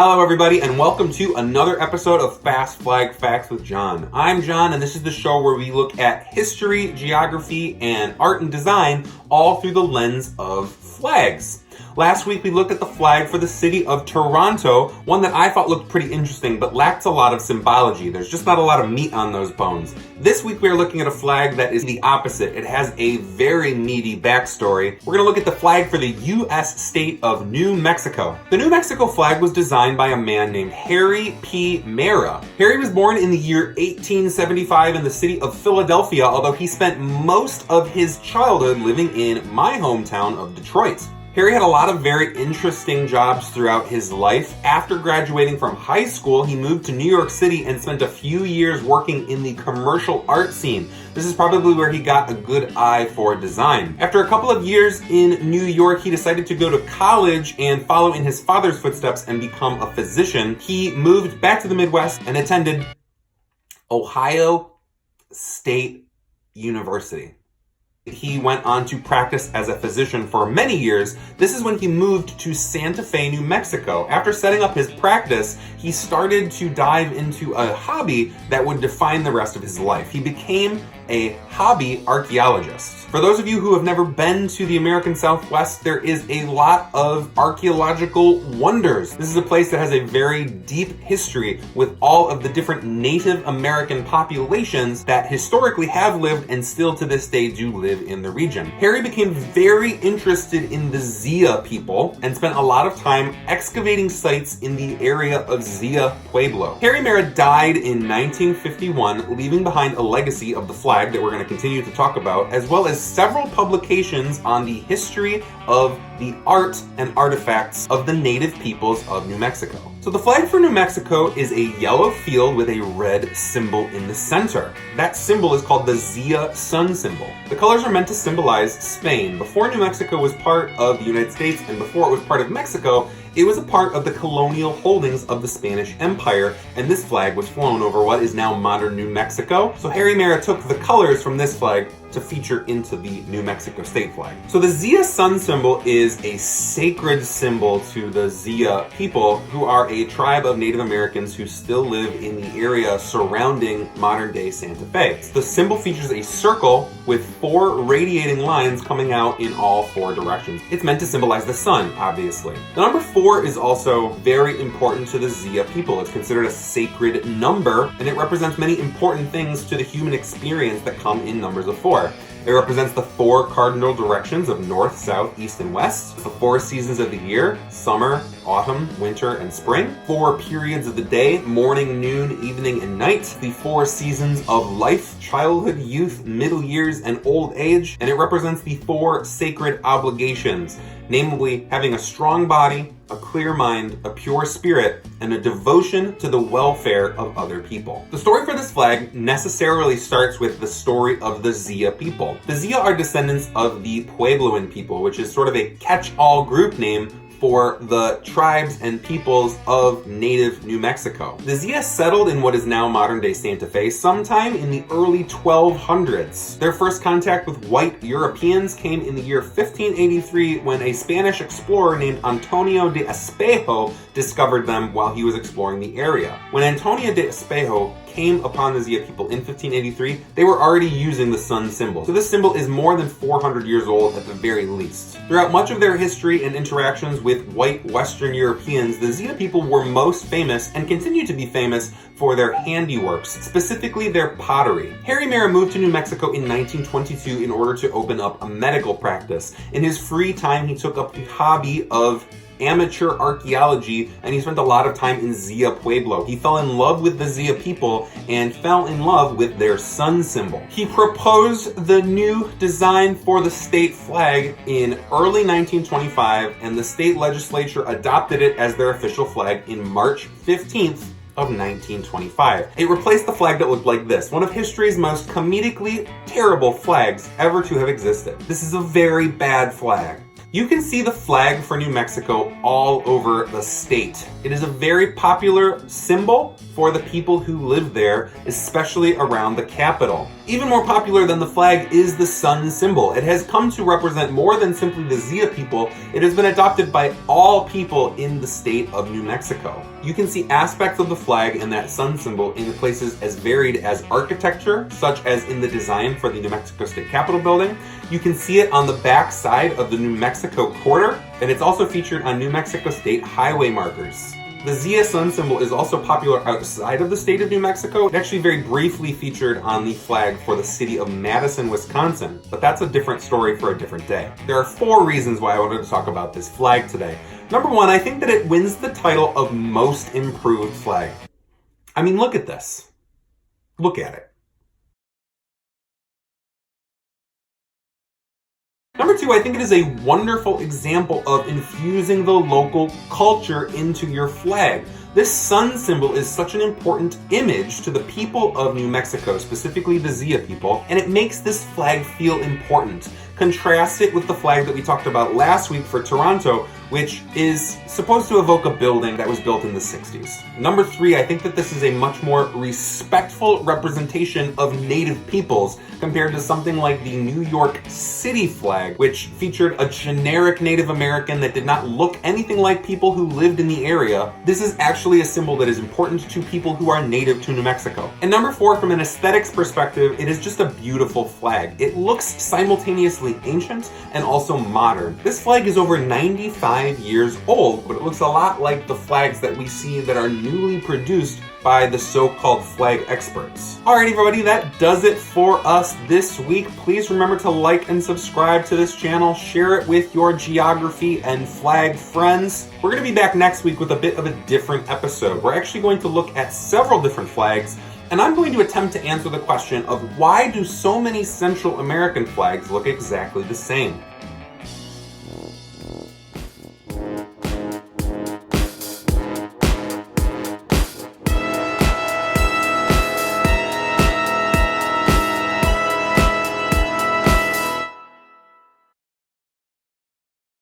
Hello everybody and welcome to another episode of Fast Flag Facts with John. I'm John and this is the show where we look at history, geography, and art and design all through the lens of flags. Last week we looked at the flag for the city of Toronto, one that I thought looked pretty interesting but lacked a lot of symbology. There's just not a lot of meat on those bones. This week we are looking at a flag that is the opposite. It has a very meaty backstory. We're going to look at the flag for the U.S. state of New Mexico. The New Mexico flag was designed by a man named Harry P. Mera. Harry was born in the year 1875 in the city of Philadelphia, although he spent most of his childhood living in my hometown of Detroit. Harry had a lot of very interesting jobs throughout his life. After graduating from high school, he moved to New York City and spent a few years working in the commercial art scene. This is probably where he got a good eye for design. After a couple of years in New York, he decided to go to college and follow in his father's footsteps and become a physician. He moved back to the Midwest and attended Ohio State University. He went on to practice as a physician for many years. This is when he moved to Santa Fe, New Mexico. After setting up his practice, he started to dive into a hobby that would define the rest of his life. He became a hobby archaeologist. For those of you who have never been to the American Southwest, there is a lot of archaeological wonders. This is a place that has a very deep history with all of the different Native American populations that historically have lived and still to this day do live in the region. Harry became very interested in the Zia people and spent a lot of time excavating sites in the area of Zia Pueblo. Harry Mera died in 1951, leaving behind a legacy of the flag that we're going to continue to talk about, as well as several publications on the history of the art and artifacts of the native peoples of New Mexico. So the flag for New Mexico is a yellow field with a red symbol in the center. That symbol is called the Zia sun symbol. The colors are meant to symbolize Spain. Before New Mexico was part of the United States and before it was part of Mexico, it was a part of the colonial holdings of the Spanish Empire, and this flag was flown over what is now modern New Mexico. So Harry Mera took the colors from this flag to feature into the New Mexico state flag. So the Zia sun symbol is a sacred symbol to the Zia people, who are a tribe of Native Americans who still live in the area surrounding modern-day Santa Fe. The symbol features a circle with 4 radiating lines coming out in all 4 directions. It's meant to symbolize the sun, obviously. The number 4 is also very important to the Zia people. It's considered a sacred number, and it represents many important things to the human experience that come in numbers of 4. It represents the 4 cardinal directions of north, south, east, and west. The 4 seasons of the year: summer, autumn, winter, and spring. 4 periods of the day: morning, noon, evening, and night. The 4 seasons of life: childhood, youth, middle years, and old age. And it represents the 4 sacred obligations, namely having a strong body, a clear mind, a pure spirit, and a devotion to the welfare of other people. The story for this flag necessarily starts with the story of the Zia people. The Zia are descendants of the Puebloan people, which is sort of a catch-all group name for the tribes and peoples of native New Mexico. The Zia settled in what is now modern-day Santa Fe sometime in the early 1200s. Their first contact with white Europeans came in the year 1583 when a Spanish explorer named Antonio de Espejo discovered them while he was exploring the area. When Antonio de Espejo came upon the Zia people in 1583, they were already using the sun symbol. So this symbol is more than 400 years old at the very least. Throughout much of their history and interactions with white Western Europeans, the Zia people were most famous and continue to be famous for their handiworks, specifically their pottery. Harry Mera moved to New Mexico in 1922 in order to open up a medical practice. In his free time, he took up the hobby of amateur archaeology, and he spent a lot of time in Zia Pueblo. He fell in love with the Zia people and fell in love with their sun symbol. He proposed the new design for the state flag in early 1925, and the state legislature adopted it as their official flag in March 15th of 1925. It replaced the flag that looked like this, one of history's most comedically terrible flags ever to have existed. This is a very bad flag. You can see the flag for New Mexico all over the state. It is a very popular symbol for the people who live there, especially around the capital. Even more popular than the flag is the sun symbol. It has come to represent more than simply the Zia people. It has been adopted by all people in the state of New Mexico. You can see aspects of the flag and that sun symbol in places as varied as architecture, such as in the design for the New Mexico State Capitol building. You can see it on the back side of the New Mexico quarter, and it's also featured on New Mexico State highway markers. The Zia sun symbol is also popular outside of the state of New Mexico. It actually very briefly featured on the flag for the city of Madison, Wisconsin, but that's a different story for a different day. There are 4 reasons why I wanted to talk about this flag today. Number 1, I think that it wins the title of most improved flag. I mean, look at this. Look at it. Number 2, I think it is a wonderful example of infusing the local culture into your flag. This sun symbol is such an important image to the people of New Mexico, specifically the Zia people, and it makes this flag feel important. Contrast it with the flag that we talked about last week for Toronto, which is supposed to evoke a building that was built in the 60s. Number 3, I think that this is a much more respectful representation of Native peoples compared to something like the New York City flag, which featured a generic Native American that did not look anything like people who lived in the area. This is actually a symbol that is important to people who are native to New Mexico. And number 4, from an aesthetics perspective, it is just a beautiful flag. It looks simultaneously ancient and also modern. This flag is over 95 years old, but it looks a lot like the flags that we see that are newly produced by the so-called flag experts. Alright everybody, that does it for us this week. Please remember to like and subscribe to this channel, share it with your geography and flag friends. We're going to be back next week with a bit of a different episode. We're actually going to look at several different flags, and I'm going to attempt to answer the question of why do so many Central American flags look exactly the same?